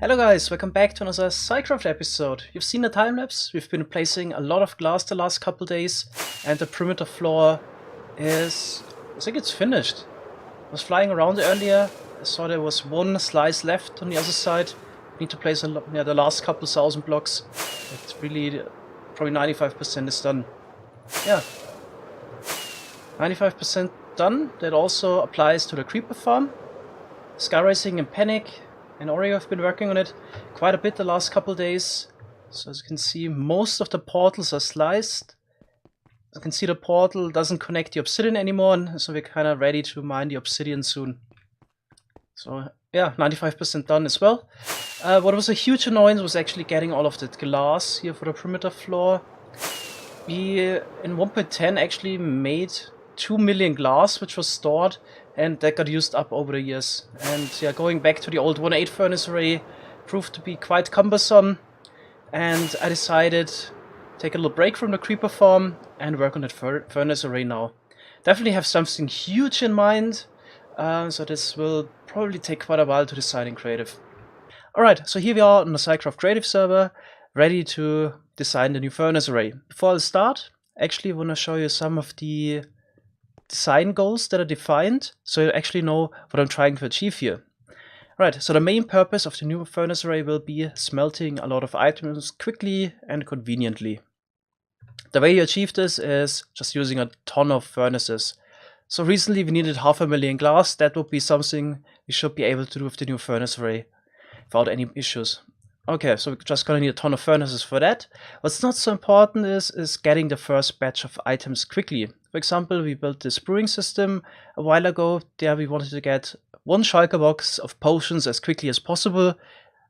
Hello guys, welcome back to another SciCraft episode. You've seen the time-lapse, we've been placing a lot of glass the last couple days, and the perimeter floor is... I think it's finished. I was flying around earlier, I saw there was one slice left on the other side. Need to place the last couple thousand blocks. It's really, probably 95% is done. Yeah. 95% done. That also applies to the creeper farm. Sky Racing and Panic and Oreo have been working on it quite a bit the last couple days. So as you can see, most of the portals are sliced. As you can see, the portal doesn't connect the obsidian anymore, so we're kind of ready to mine the obsidian soon. So yeah, 95% done as well. What was a huge annoyance was actually getting all of the glass here for the perimeter floor. We, in 1.10, actually made 2 million glass, which was stored, and that got used up over the years. And yeah, going back to the old 1.8 furnace array proved to be quite cumbersome, and I decided to take a little break from the creeper farm and work on that furnace array now. Definitely have something huge in mind, so this will probably take quite a while to decide in creative. Alright, so here we are on the SciCraft creative server, ready to design the new furnace array. Before I start, I actually want to show you some of the design goals that are defined, so you actually know what I'm trying to achieve here. Right, so the main purpose of the new furnace array will be smelting a lot of items quickly and conveniently. The way you achieve this is just using a ton of furnaces. So recently we needed 500,000 glass. That would be something we should be able to do with the new furnace array without any issues. Okay, so we're just gonna need a ton of furnaces for that. What's not so important is getting the first batch of items quickly. For example, we built this brewing system a while ago. There we wanted to get 1 shulker box of potions as quickly as possible.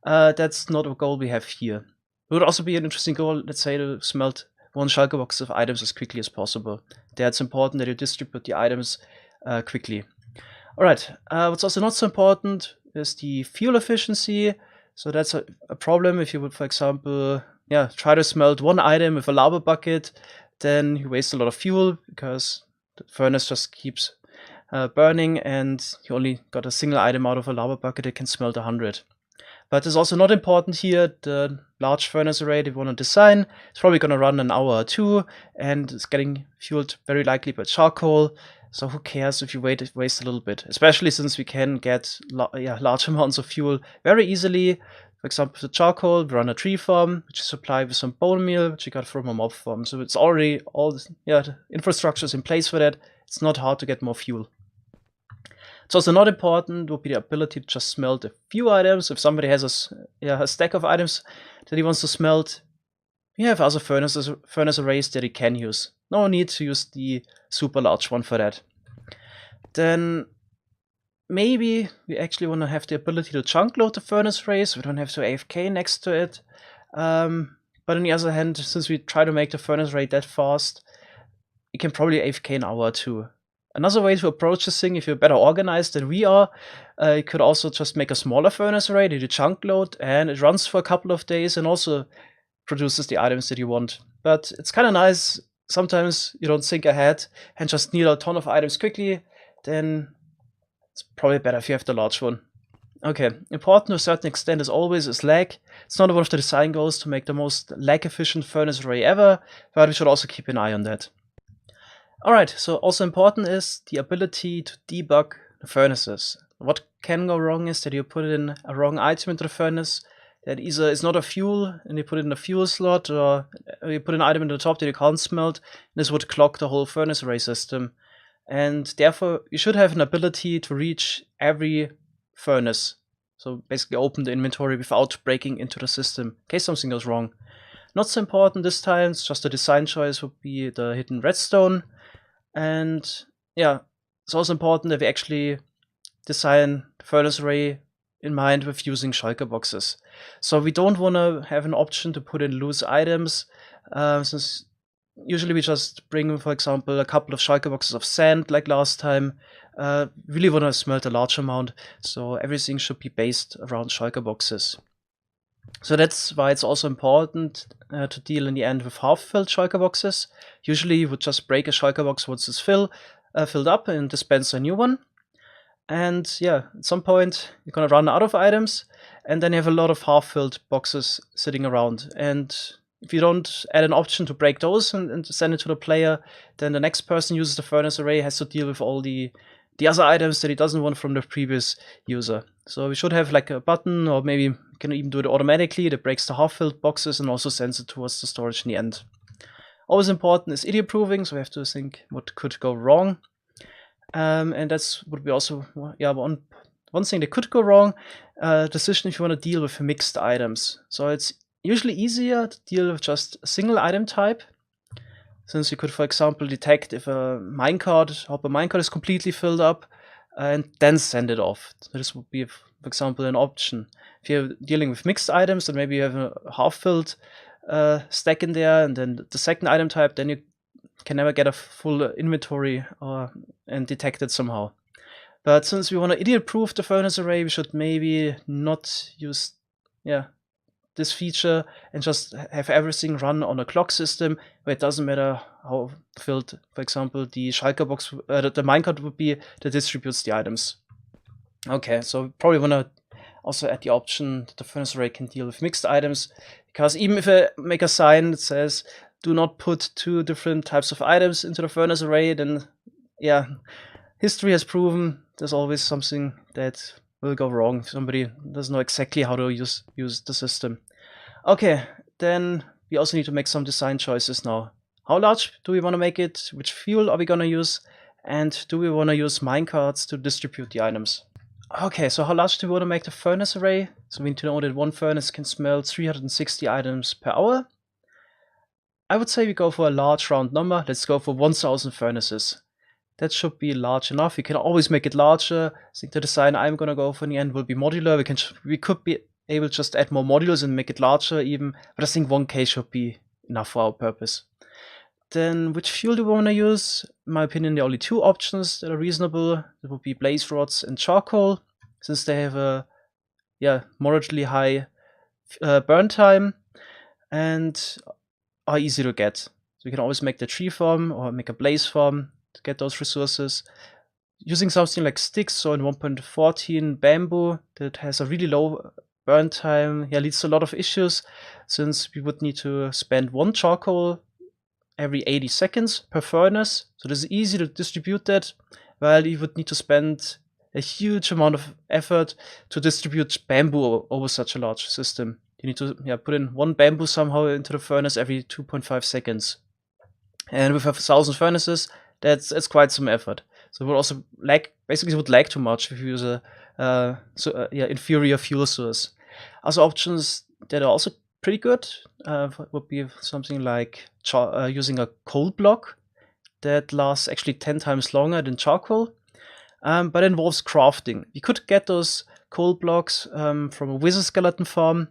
That's not a goal we have here. It would also be an interesting goal, let's say, to smelt 1 shulker box of items as quickly as possible. There it's important that you distribute the items quickly. Alright, what's also not so important is the fuel efficiency. So that's a problem if you would, for example, try to smelt 1 item with a lava bucket, then you waste a lot of fuel because the furnace just keeps burning and you only got a single item out of a lava bucket that can smelt 100. But it's also not important here. The large furnace array they want to design is probably going to run an hour or 2, and it's getting fueled very likely by charcoal. So who cares if you waste a little bit, especially since we can get large amounts of fuel very easily. For example, the charcoal, we run a tree farm, which is supplied with some bone meal, which you got from a mob farm. So it's already all this, the infrastructure is in place for that. It's not hard to get more fuel. It's also not important would be the ability to just smelt a few items. If somebody has a stack of items that he wants to smelt, we have other furnace arrays that he can use. No need to use the super large one for that. Then maybe we actually want to have the ability to chunk load the furnace array, so we don't have to AFK next to it. But on the other hand, since we try to make the furnace array that fast, you can probably AFK an hour or 2. Another way to approach this thing, if you're better organized than we are, you could also just make a smaller furnace array that you chunk load, and it runs for a couple of days and also produces the items that you want. But it's kind of nice. Sometimes you don't think ahead and just need a ton of items quickly, then it's probably better if you have the large one. Okay, important to a certain extent as always is lag. It's not one of the design goals to make the most lag efficient furnace array ever, but we should also keep an eye on that. Alright, so also important is the ability to debug the furnaces. What can go wrong is that you put in a wrong item into the furnace that either is not a fuel and you put it in a fuel slot, or you put an item in the top that you can't smelt. This would clog the whole furnace array system. And therefore, you should have an ability to reach every furnace. So basically open the inventory without breaking into the system in case something goes wrong. Not so important this time, it's just a design choice would be the hidden redstone. And yeah, it's also important that we actually design the furnace array in mind with using shulker boxes. So we don't want to have an option to put in loose items, since usually we just bring, for example, a couple of shulker boxes of sand like last time. Really want to smelt a large amount, so everything should be based around shulker boxes. So that's why it's also important to deal in the end with half-filled shulker boxes. Usually you would just break a shulker box once it's filled up and dispense a new one. And yeah, at some point you're gonna run out of items, and then you have a lot of half-filled boxes sitting around. And if you don't add an option to break those and send it to the player, then the next person uses the furnace array has to deal with all the other items that he doesn't want from the previous user. So we should have like a button, or maybe we can even do it automatically, that breaks the half-filled boxes and also sends it towards the storage in the end. Always important is idiot proofing, so we have to think what could go wrong. And that's would be also, yeah, one thing that could go wrong, decision if you want to deal with mixed items. So it's usually easier to deal with just a single item type, since you could, for example, detect if a hopper minecart is completely filled up, and then send it off. So this would be, for example, an option. If you're dealing with mixed items, then maybe you have a half-filled stack in there, and then the second item type, then you can never get a full inventory and detect it somehow. But since we want to idiot-proof the furnace array, we should maybe not use this feature and just have everything run on a clock system where it doesn't matter how filled, for example, the shulker box, the minecart would be that distributes the items. Okay, so probably want to also add the option that the furnace array can deal with mixed items, because even if I make a sign that says do not put 2 different types of items into the furnace array, then yeah, history has proven there's always something that will go wrong. Somebody doesn't know exactly how to use the system. Okay, then we also need to make some design choices now. How large do we want to make it? Which fuel are we going to use? And do we want to use minecarts to distribute the items? Okay, so how large do we want to make the furnace array? So we need to know that one furnace can smelt 360 items per hour. I would say we go for a large round number. Let's go for 1000 furnaces. That should be large enough. You can always make it larger. I think the design I'm going to go for in the end will be modular. We could be able to just add more modules and make it larger even, but I think 1K should be enough for our purpose. Then which fuel do we want to use? In my opinion, there are only 2 options that are reasonable. That would be blaze rods and charcoal, since they have a moderately high burn time and are easy to get. So you can always make the tree farm or make a blaze farm to get those resources. Using something like sticks, so in 1.14 bamboo that has a really low burn time, leads to a lot of issues, since we would need to spend 1 charcoal every 80 seconds per furnace. So this is easy to distribute that, while you would need to spend a huge amount of effort to distribute bamboo over such a large system. You need to put in 1 bamboo somehow into the furnace every 2.5 seconds. And with 1000 furnaces, that's quite some effort. So it would also lag too much if you use a inferior fuel source. Other options that are also pretty good would be something like using a coal block that lasts actually 10 times longer than charcoal, but involves crafting. You could get those coal blocks from a wizard skeleton farm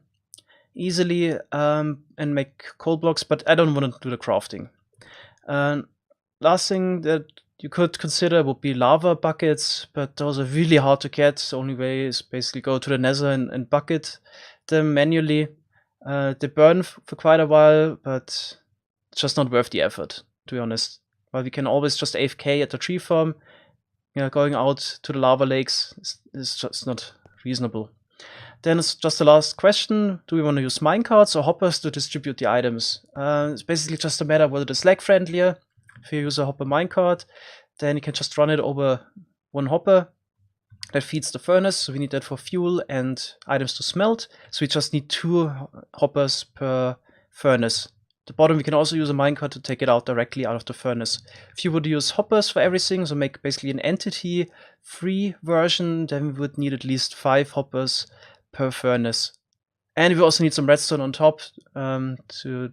easily and make coal blocks, but I don't want to do the crafting. Last thing that you could consider would be lava buckets, but those are really hard to get. The only way is basically go to the nether and bucket them manually. They burn for quite a while, but it's just not worth the effort, to be honest. While we can always just AFK at the tree farm, going out to the lava lakes is just not reasonable. Then it's just the last question. Do we want to use minecarts or hoppers to distribute the items? It's basically just a matter whether it's lag friendlier. If you use a hopper minecart, then you can just run it over 1 hopper that feeds the furnace. So we need that for fuel and items to smelt. So we just need 2 hoppers per furnace. At the bottom, we can also use a minecart to take it out directly out of the furnace. If you would use hoppers for everything, so make basically an entity-free version, then we would need at least 5 hoppers per furnace. And we also need some redstone on top to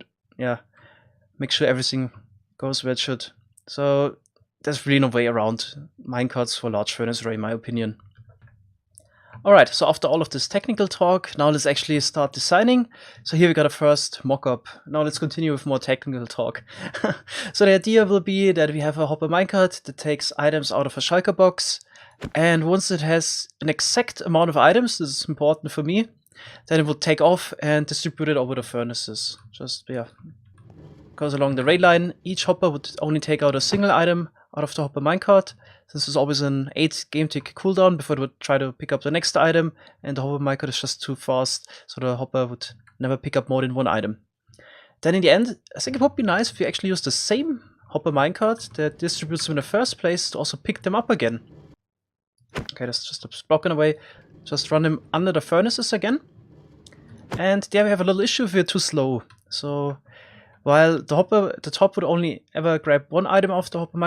make sure everything goes where it should. So there's really no way around minecarts for large furnace array, in my opinion. Alright, so after all of this technical talk, now let's actually start designing. So here we got a first mock-up. Now let's continue with more technical talk. So the idea will be that we have a hopper minecart that takes items out of a shulker box, and once it has an exact amount of items, this is important for me, then it will take off and distribute it over the furnaces. Just goes along the rail line. Each hopper would only take out a single item out of the hopper minecart, since there's always an 8 game tick cooldown before it would try to pick up the next item, and the hopper minecart is just too fast, so the hopper would never pick up more than one item. Then in the end, I think it would be nice if you actually use the same hopper minecart that distributes them in the first place to also pick them up again. Okay, that's just a block in the way. Just run them under the furnaces again. And there we have a little issue if you're too slow. So while the hopper at the top would only ever grab one item off the hopper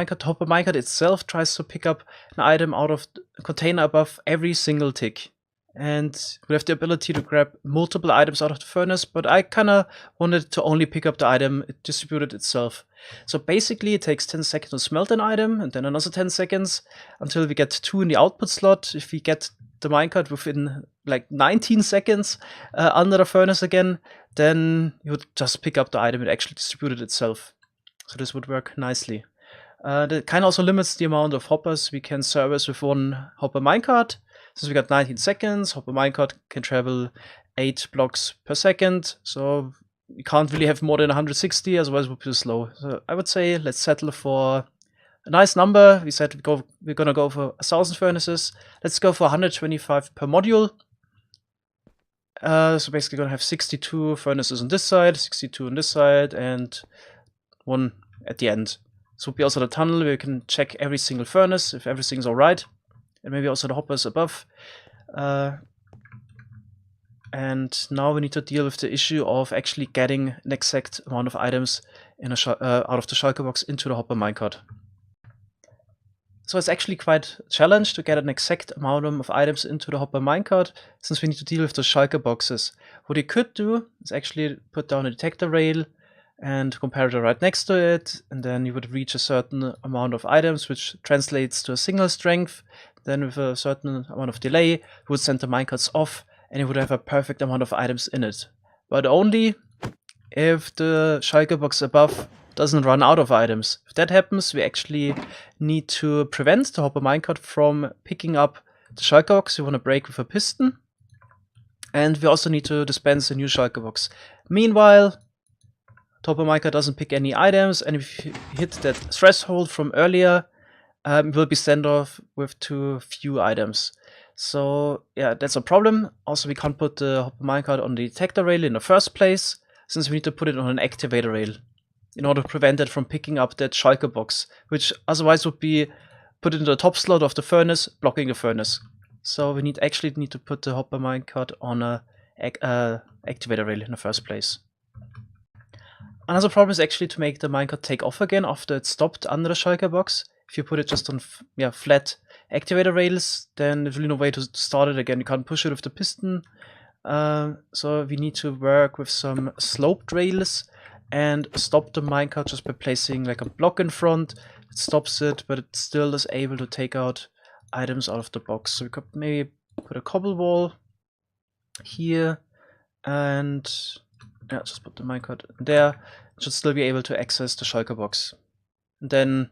minecart itself tries to pick up an item out of the container above every single tick. And we have the ability to grab multiple items out of the furnace, but I kinda wanted to only pick up the item it distributed itself. So basically it takes 10 seconds to smelt an item, and then another 10 seconds until we get 2 in the output slot. If we get the minecart within like 19 seconds under the furnace again, then you would just pick up the item it actually distributed itself. So this would work nicely. That kind of also limits the amount of hoppers we can service with one hopper minecart. Since we got 19 seconds, hopper minecart can travel 8 blocks per second, so we can't really have more than 160, otherwise it would be too slow. So I would say let's settle for a nice number. We said we're gonna go for 1,000 furnaces. Let's go for 125 per module. So basically gonna have 62 furnaces on this side, 62 on this side, and 1 at the end. This would be also the tunnel where you can check every single furnace if everything's alright. And maybe also the hoppers above. And now we need to deal with the issue of actually getting an exact amount of items in out of the shulker box into the hopper minecart. So it's actually quite a challenge to get an exact amount of items into the hopper minecart, since we need to deal with the shulker boxes. What you could do is actually put down a detector rail and comparator right next to it, and then you would reach a certain amount of items, which translates to a signal strength. Then with a certain amount of delay, you would send the minecarts off, and you would have a perfect amount of items in it. But only if the shulker box above doesn't run out of items. If that happens, we actually need to prevent the hopper minecart from picking up the shulker box. We want to break with a piston, and we also need to dispense a new shulker box. Meanwhile, the hopper minecart doesn't pick any items, and if you hit that threshold from earlier, it will be sent off with too few items. So yeah, that's a problem. Also, we can't put the hopper minecart on the detector rail in the first place, since we need to put it on an activator rail in order to prevent it from picking up that shulker box, which otherwise would be put into the top slot of the furnace, blocking the furnace. So we actually need to put the hopper minecart on a activator rail in the first place. Another problem is actually to make the minecart take off again after it's stopped under the shulker box. If you put it just on flat activator rails, then there's really no way to start it again. You can't push it with the piston. So we need to work with some sloped rails and stop the minecart just by placing like a block in front. It stops it, but it still is able to take out items out of the box. So we could maybe put a cobble wall here, and yeah, just put the minecart there. It should still be able to access the shulker box. And then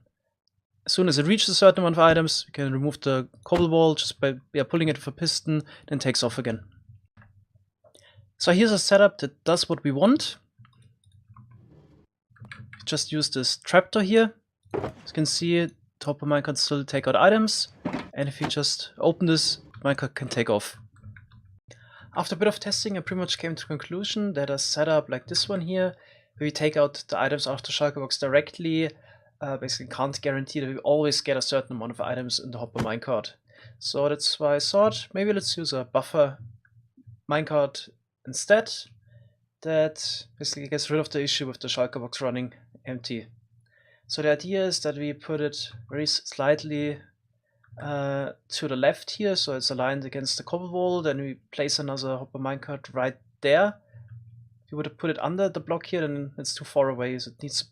as soon as it reaches a certain amount of items, we can remove the cobble wall just by pulling it with a piston, then it takes off again. So here's a setup that does what we want. Just use this trapdoor here. As you can see, the hopper minecart still take out items, and if you just open this, minecart can take off. After a bit of testing, I pretty much came to the conclusion that a setup like this one here, where we take out the items out of the shulker box directly, basically can't guarantee that we always get a certain amount of items in the hopper minecart. So that's why I thought maybe let's use a buffer minecart instead. That basically gets rid of the issue with the shulker box running empty. So the idea is that we put it very slightly to the left here, so it's aligned against the cobble wall. Then we place another hopper minecart right there. If you would have put it under the block here, then it's too far away. So it needs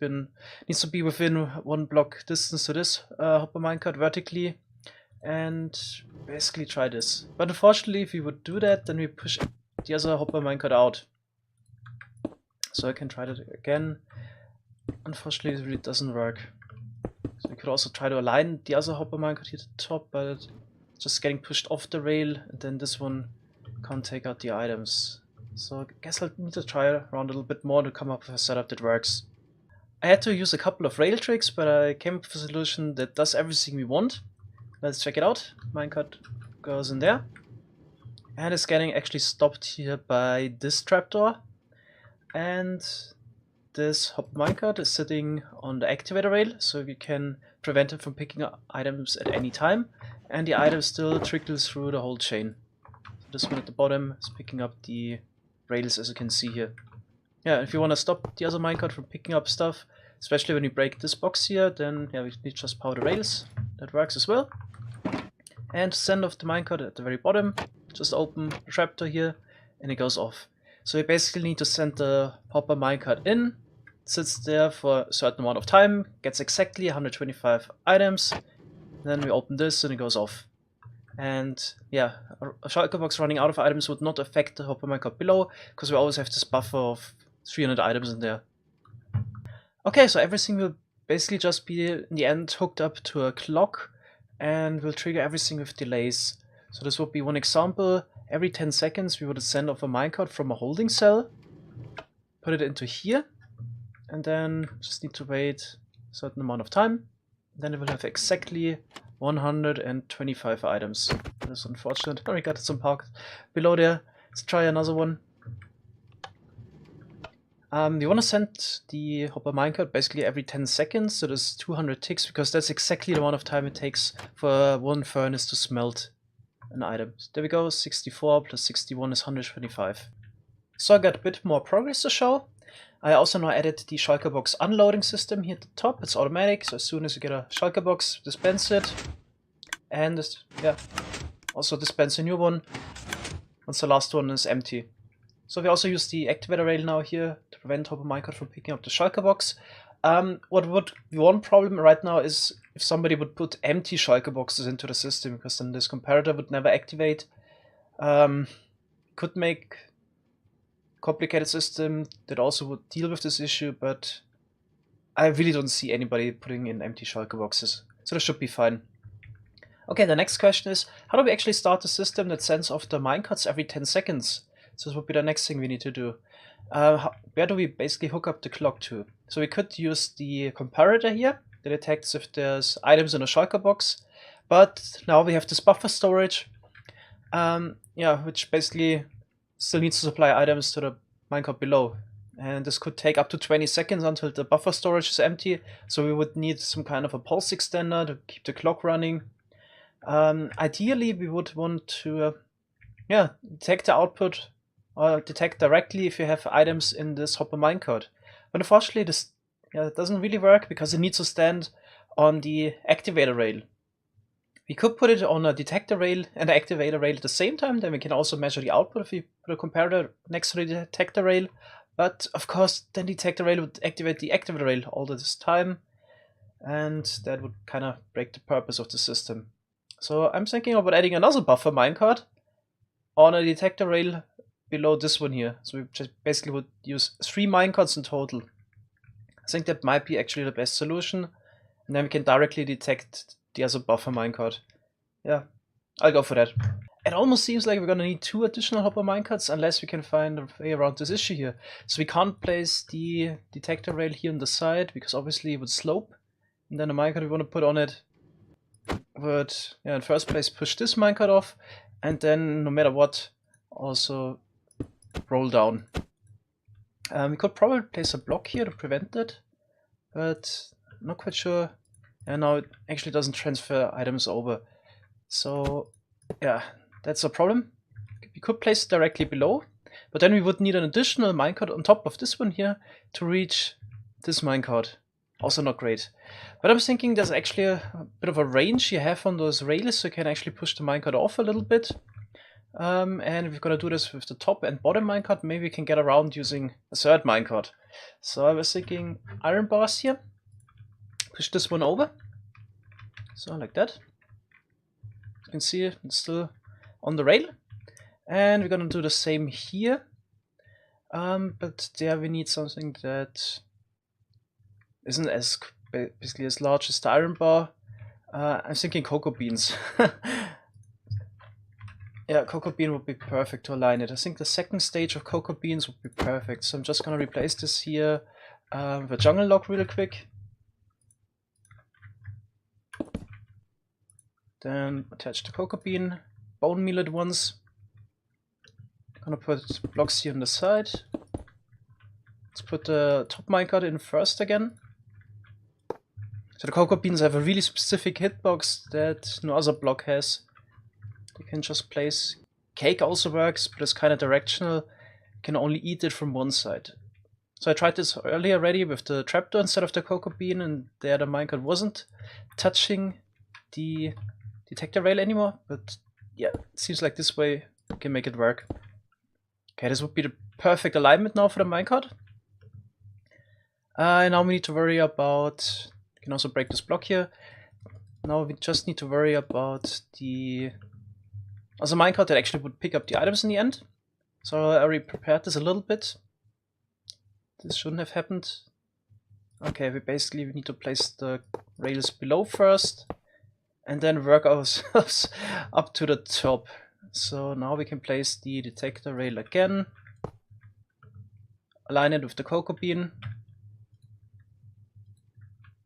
to be within 1 block distance to this hopper minecart vertically, and basically try this. But unfortunately, if we would do that, then we push the other hopper minecart out. So I can try that again. Unfortunately, it really doesn't work. So we could also try to align the other hopper minecart here at the top, but it's just getting pushed off the rail, and then this one can't take out the items. So I guess I'll need to try around a little bit more to come up with a setup that works. I had to use a couple of rail tricks, but I came up with a solution that does everything we want. Let's check it out. Minecart goes in there. And it's getting actually stopped here by this trapdoor. And this hopper minecart is sitting on the activator rail, so you can prevent it from picking up items at any time. And the item still trickles through the whole chain. So this one at the bottom is picking up the rails, as you can see here. Yeah, if you want to stop the other minecart from picking up stuff, especially when you break this box here, then yeah, we need just power the rails. That works as well. And to send off the minecart at the very bottom, just open the trapdoor here, and it goes off. So you basically need to send the hopper minecart in, sits there for a certain amount of time, gets exactly 125 items, then we open this and it goes off. And yeah, a shulker box running out of items would not affect the hopper minecart below, because we always have this buffer of 300 items in there. Okay, so everything will basically just be in the end hooked up to a clock and will trigger everything with delays. So this would be one example. Every 10 seconds we would send off a minecart from a holding cell, put it into here, and then just need to wait a certain amount of time. Then it will have exactly 125 items. That is unfortunate. Oh, we got some parked below there. Let's try another one. We want to send the hopper minecart basically every 10 seconds, so there's 200 ticks, because that's exactly the amount of time it takes for one furnace to smelt an item. So there we go, 64 plus 61 is 125. So I got a bit more progress to show. I also now added the shulker box unloading system here at the top. It's automatic, so as soon as you get a shulker box, dispense it. And this, yeah, also dispense a new one once the last one is empty. So we also use the activator rail now here to prevent hopper minecart from picking up the shulker box. What would be one problem right now is if somebody would put empty shulker boxes into the system, because then this comparator would never activate. Could make a complicated system that also would deal with this issue, but I really don't see anybody putting in empty shulker boxes, so this should be fine. Okay, the next question is, how do we actually start a system that sends off the minecarts every 10 seconds? So this would be the next thing we need to do. Where do we basically hook up the clock to? So we could use the comparator here that detects if there's items in a shulker box, but now we have this buffer storage, which basically still needs to supply items to the minecart below. And this could take up to 20 seconds until the buffer storage is empty, so we would need some kind of a pulse extender to keep the clock running. Ideally, we would want to detect the output, or detect directly if you have items in this hopper minecart. But unfortunately, this doesn't really work because it needs to stand on the activator rail. We could put it on a detector rail and an activator rail at the same time, then we can also measure the output if we put a comparator next to the detector rail. But of course, then the detector rail would activate the activator rail all this time, and that would kind of break the purpose of the system. So I'm thinking about adding another buffer minecart on a detector rail below this one here. So we just basically would use 3 minecarts in total. I think that might be actually the best solution, and then we can directly detect the other buffer minecart. Yeah, I'll go for that. It almost seems like we're gonna need 2 additional hopper minecarts unless we can find a way around this issue here. So we can't place the detector rail here on the side because obviously it would slope, and then the minecart we want to put on it would, in first place, push this minecart off, and then no matter what, also roll down. We could probably place a block here to prevent that, but I'm not quite sure. And now it actually doesn't transfer items over. So yeah, that's a problem. We could place it directly below, but then we would need an additional minecart on top of this one here to reach this minecart. Also not great. But I'm thinking there's actually a bit of a range you have on those rails, so you can actually push the minecart off a little bit. And if we're gonna do this with the top and bottom minecart, maybe we can get around using a third minecart. So I was thinking iron bars here. Push this one over. So like that. You can see it's still on the rail. And we're gonna do the same here. But there we need something that isn't as basically as large as the iron bar. I'm thinking cocoa beans. Yeah, cocoa bean would be perfect to align it. I think the second stage of cocoa beans would be perfect. So I'm just gonna replace this here the jungle log real quick. Then attach the cocoa bean, bone meal it once. Gonna put blocks here on the side. Let's put the top minecart in first again. So the cocoa beans have a really specific hitbox that no other block has. You can just place. Cake also works, but it's kind of directional. You can only eat it from one side. So I tried this earlier already with the trapdoor instead of the cocoa bean, and there the minecart wasn't touching the detector rail anymore. But yeah, it seems like this way we can make it work. Okay, this would be the perfect alignment now for the minecart. And now we need to worry about. You can also break this block here. Now we just need to worry about the other minecart that actually would pick up the items in the end. So I already prepared this a little bit. This shouldn't have happened. Okay, we need to place the rails below first, and then work ourselves up to the top. So now we can place the detector rail again. Align it with the cocoa bean.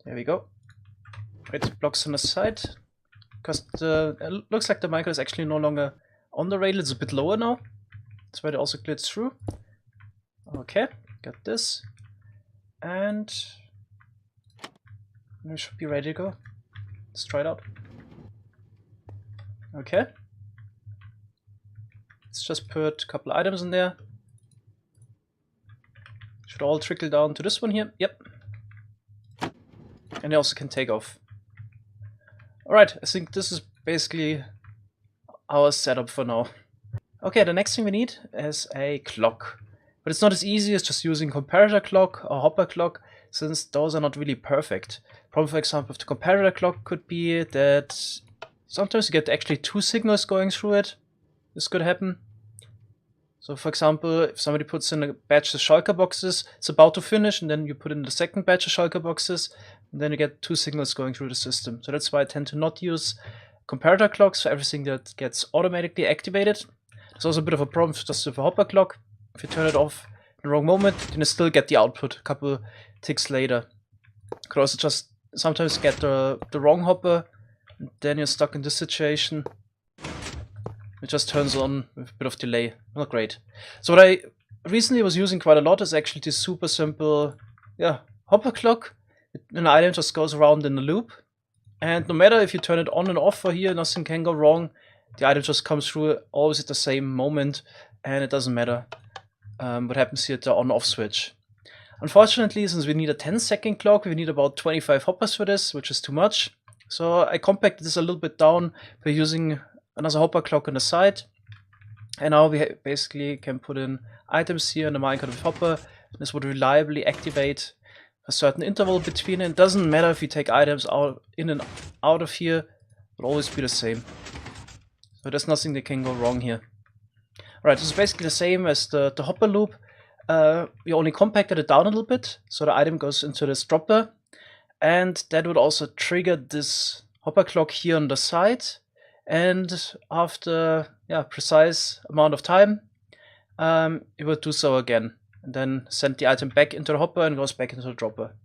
There we go. Right, blocks on the side. Because it looks like the minecart is actually no longer on the rail, it's a bit lower now. That's why it also glides through. Okay, got this. And we should be ready to go. Let's try it out. Okay. Let's just put a couple of items in there. Should all trickle down to this one here. Yep. And they also can take off. Alright, I think this is basically our setup for now. Okay, the next thing we need is a clock. But it's not as easy as just using comparator clock or hopper clock, since those are not really perfect. Problem, for example, with the comparator clock could be that sometimes you get actually two signals going through it. This could happen. So for example, if somebody puts in a batch of shulker boxes, it's about to finish, and then you put in the second batch of shulker boxes, and then you get two signals going through the system. So that's why I tend to not use comparator clocks for everything that gets automatically activated. There's also a bit of a problem just with a hopper clock. If you turn it off in the wrong moment, then you still get the output a couple ticks later. You could also just sometimes get the wrong hopper, and then you're stuck in this situation. It just turns on with a bit of delay. Not great. So what I recently was using quite a lot is actually this super simple hopper clock. An item just goes around in a loop. And no matter if you turn it on and off for here, nothing can go wrong. The item just comes through always at the same moment, and it doesn't matter what happens here at the on-off switch. Unfortunately, since we need a 10-second clock, we need about 25 hoppers for this, which is too much. So I compacted this a little bit down by using another hopper clock on the side. And now we basically can put in items here in the minecart with hopper. This would reliably activate a certain interval between it. It doesn't matter if you take items out in and out of here, it will always be the same. So there's nothing that can go wrong here. Alright, this is basically the same as the hopper loop. We only compacted it down a little bit, so the item goes into this dropper. And that would also trigger this hopper clock here on the side. And after precise amount of time, it will do so again. And then send the item back into the hopper and goes back into the dropper.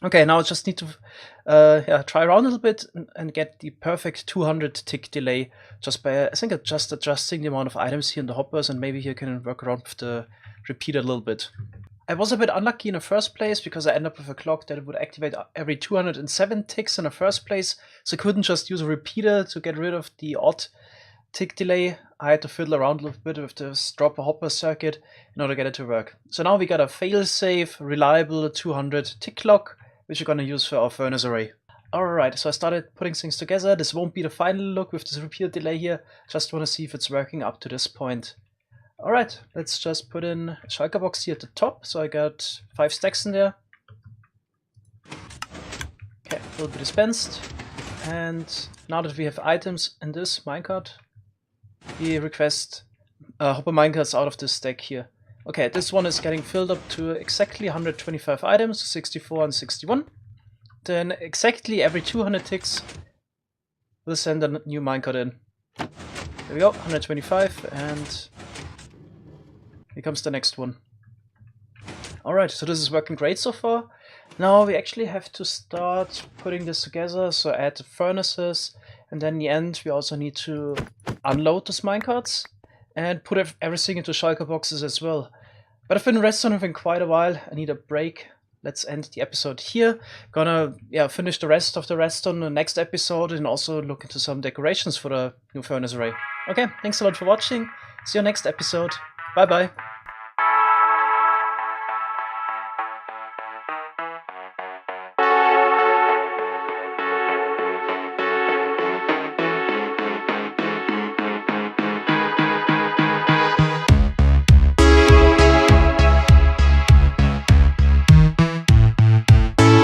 Okay, now I just need to try around a little bit and get the perfect 200 tick delay just by, I think, just adjusting the amount of items here in the hoppers, and maybe here can work around with the repeater a little bit. I was a bit unlucky in the first place because I ended up with a clock that would activate every 207 ticks in the first place, so I couldn't just use a repeater to get rid of the odd tick delay. I had to fiddle around a little bit with this dropper hopper circuit in order to get it to work. So now we got a fail-safe, reliable 200 tick clock, which we're going to use for our furnace array. Alright, so I started putting things together. This won't be the final look with this repeater delay here. Just want to see if it's working up to this point. Alright, let's just put in a shulker box here at the top. So I got 5 stacks in there. Okay, will be dispensed. And now that we have items in this minecart, we request hopper minecarts out of this stack here. Okay, this one is getting filled up to exactly 125 items, 64 and 61. Then exactly every 200 ticks, we'll send a new minecart in. There we go, 125, and here comes the next one. Alright, so this is working great so far. Now we actually have to start putting this together, so add the furnaces, and then in the end we also need to unload those minecarts and put everything into shulker boxes as well. But I've been resting for quite a while, I need a break. Let's end the episode here. Gonna finish the rest of the redstone in the next episode and also look into some decorations for the new furnace array. Okay, thanks a lot for watching. See you next episode. Bye bye.